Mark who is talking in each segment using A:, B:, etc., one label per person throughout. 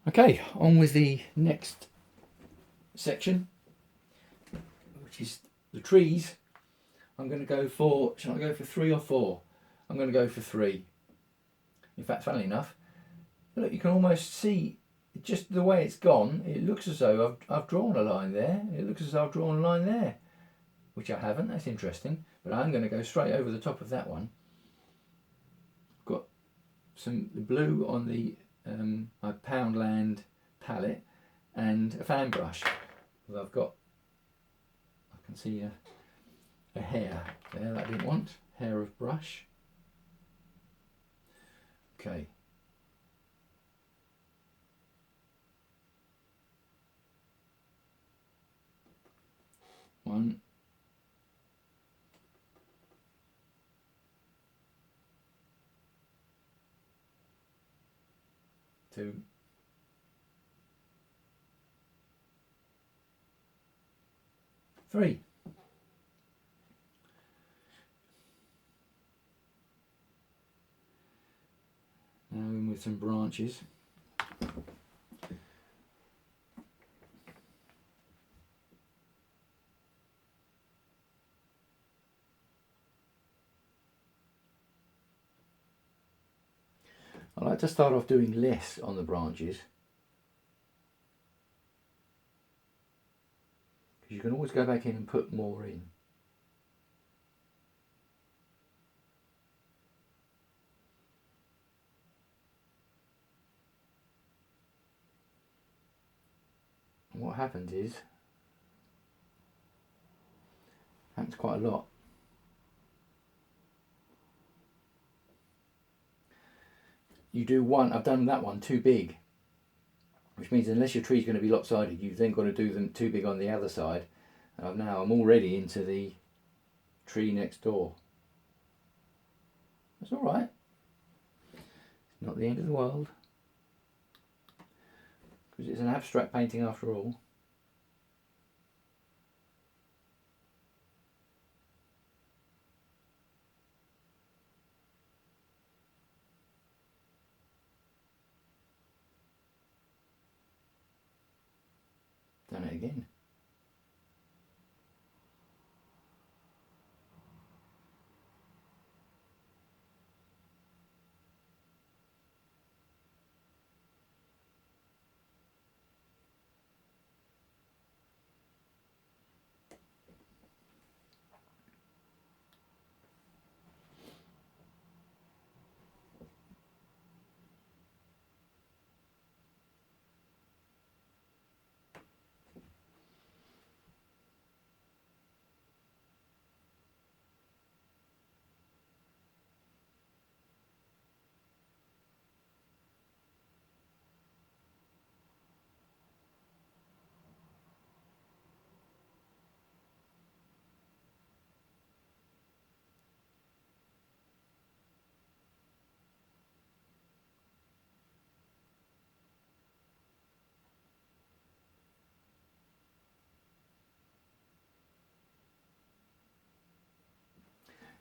A: Okay, on with the next section, which is the trees. I'm going to go for, shall I go for 3 or 4? I'm going to go for 3. In fact, funnily enough, look, you can almost see just the way it's gone. It looks as though I've drawn a line there. It looks as though I've drawn a line there, which I haven't. That's interesting. But I'm going to go straight over the top of that one. Got some blue on the my Poundland palette and a fan brush. Well, I've got, I can see a hair there that I didn't want. Hair of brush. Okay. One. 2. 3. Now in with some branches. I like to start off doing less on the branches, because you can always go back in and put more in. And what happens is, happens quite a lot. You do one, I've done that one too big, which means unless your tree's going to be lopsided, you've then got to do them too big on the other side. And now I'm already into the tree next door. That's all right. It's not the end of the world, because it's an abstract painting after all. Done it again.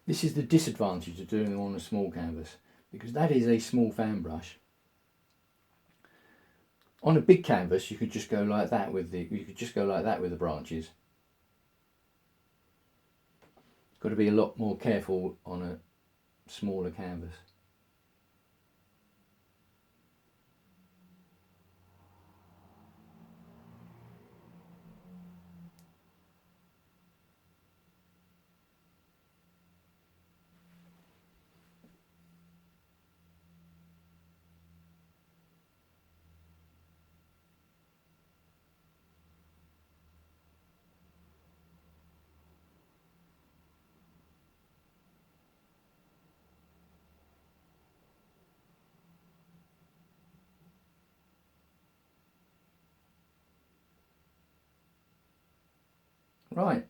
A: This is the disadvantage of doing them on a small canvas, because that is a small fan brush. On a big canvas, you could just go like that with the branches. Got to be a lot more careful on a smaller canvas. Right.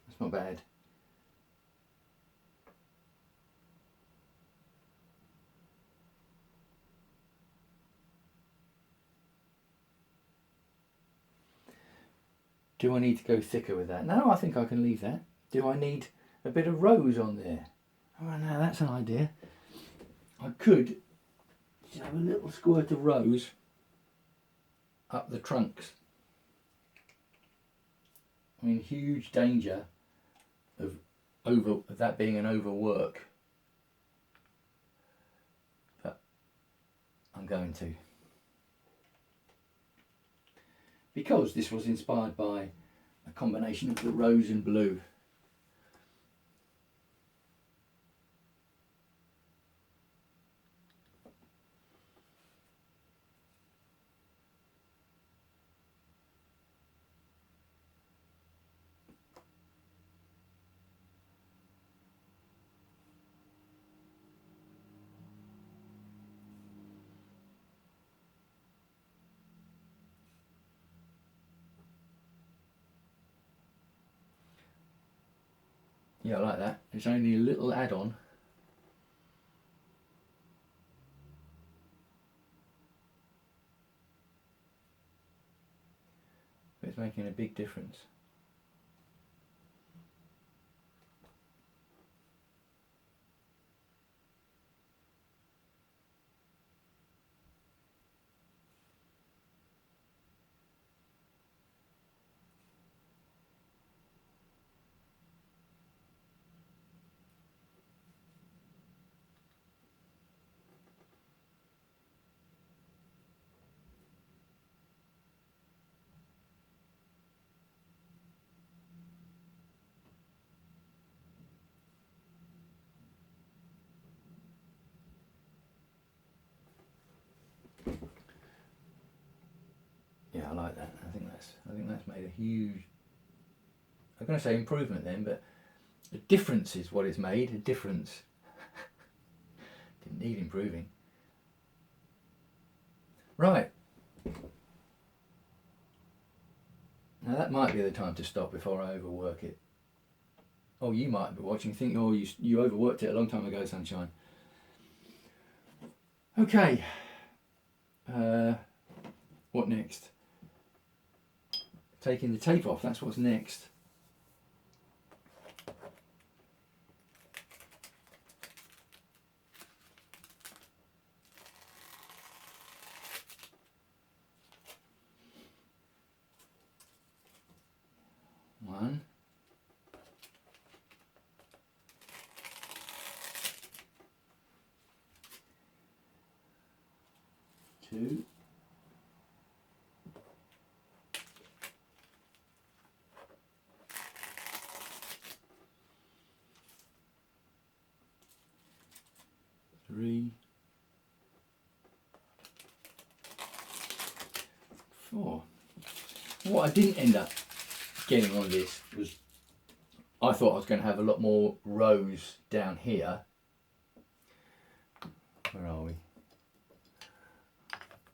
A: That's not bad. Do I need to go thicker with that? No, I think I can leave that. Do I need a bit of rose on there. Oh, now that's an idea. I could just have a little squirt of rose up the trunks. I'm in huge danger of that being an overwork, but I'm going to, because this was inspired by a combination of the rose and blue. Yeah, I like that. It's only a little add-on. But it's making a big difference. Yeah, I like that. I think that's made a huge, I'm going to say improvement then, but a difference is what it's made. A difference. Didn't need improving. Right. Now that might be the time to stop before I overwork it. Oh, you might be watching, think, oh, you overworked it a long time ago, Sunshine. Okay. What next? Taking the tape off, that's what's next. One. Two. Three. Four. What I didn't end up getting on this was, I thought I was going to have a lot more rows down here. Where are we?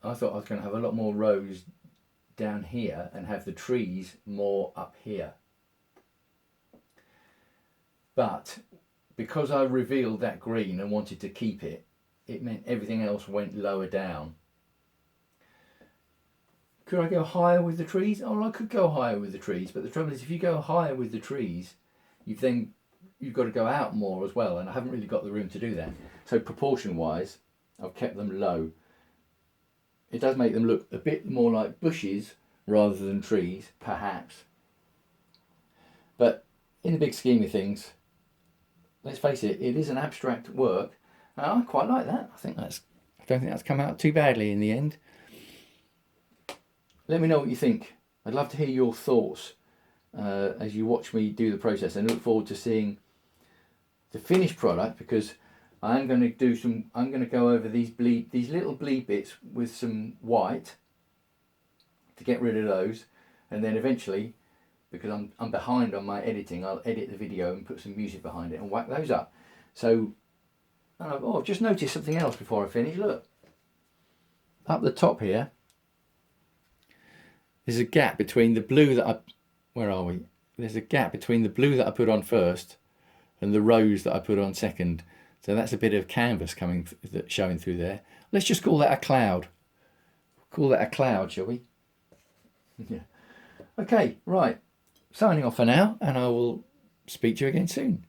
A: I thought I was going to have a lot more rows down here and have the trees more up here. But because I revealed that green and wanted to keep it, it meant everything else went lower down. Could I go higher with the trees? Oh, I could go higher with the trees, but the trouble is if you go higher with the trees, you've got to go out more as well, and I haven't really got the room to do that. So proportion wise, I've kept them low. It does make them look a bit more like bushes rather than trees, perhaps. But in the big scheme of things, let's face it, it is an abstract work. And I quite like that. I don't think that's come out too badly in the end. Let me know what you think. I'd love to hear your thoughts as you watch me do the process, and look forward to seeing the finished product, because I'm going to go over these little bleed bits with some white to get rid of those, and then eventually, because I'm behind on my editing, I'll edit the video and put some music behind it and whack those up. So, I've just noticed something else before I finish. Look, up the top here, there's a gap between the blue that where are we? There's a gap between the blue that I put on first and the rose that I put on second. So that's a bit of canvas showing through there. Let's just call that a cloud. Call that a cloud, shall we? Yeah. Okay, right. Signing off for now, and I will speak to you again soon.